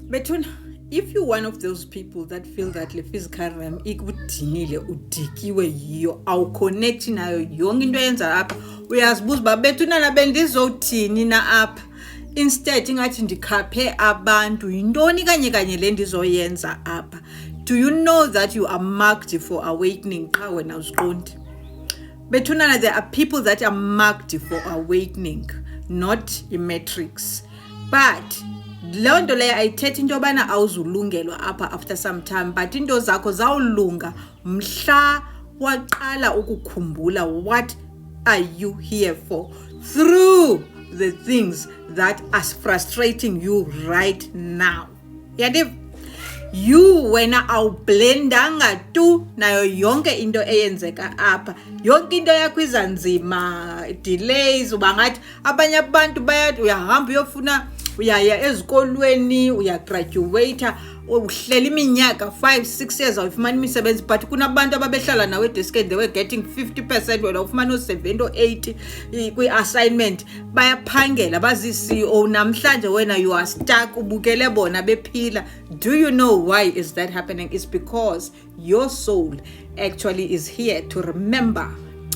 Bethuna, if you're one of those people that feel that the physical realm ikudinile udikiwe yiyo awuconnect nayo yonke into yenza apha uyazibuza uba Bethuna na bendizothini na apha instead ingathi ndikhaphe abantu yintoni kanye le ndizoyenza apha. Do you know that you are marked for awakening qha wena uziqondi? Bethuna, there are people that are marked for awakening, not i-matrix. But leyo nto leyo ayithethi into yobana awuzulungelwa apha after some time, but into zakho zawulunga mhla waqala ukukhumbula what are you here for through the things that are frustrating you right now. Yadiv, you wena awublendanga tu nayo yonke into eyenzeka apha. Yonke into yakho izanzima, delays, ubangathi abanye abantu uyahamba uyofuna uyaya ezikolweni uyagraduate uhlela iminyaka 5-6 years awufumana imisebenzi, but kunabantu ababehlala nawe edeskeni they were getting 50%, wena ufumana u-70 or 80 kwi-assignment, bayaphangela bazi-CEO, namhlanje wena you are stuck ubukele bona bephila. Do you know why is that happening? It's because your soul actually is here to remember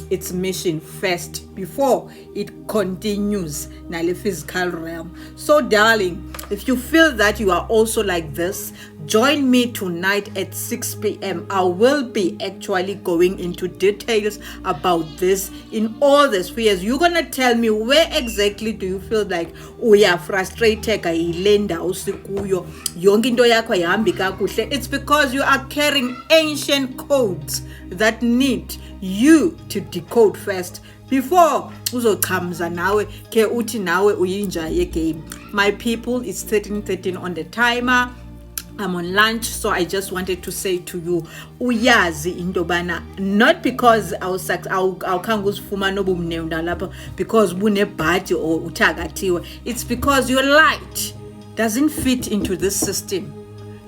its mission first before it continues na the physical realm. So darling, if you feel that you are also like this, join me tonight at 6 p.m. I will be actually going into details about this in all the spheres. You're gonna tell me where exactly do you feel like uya frustrated ayilenda usikuyo yonke into yakho ayihambi kakuhle. It's because you are carrying ancient codes that need you to decode first before uzochamza nawe ke uthi nawe uyinja ye game. My people, it's 13:13 on the timer. I'm on lunch, so I just wanted to say to you, uyazi into bana, not because awukhange uzifumana obumnewunda lapha because bunebhaji or uthakathiwe. It's because your light doesn't fit into this system.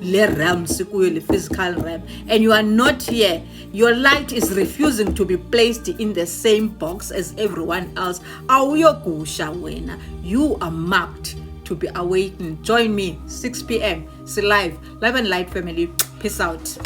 Le realm sikuyo, le physical realm, and you are not here. Your light is refusing to be placed in the same box as everyone else. Awuyogusha wena. You are marked to be awakened. Join me 6 p.m. See live and light family. Peace out.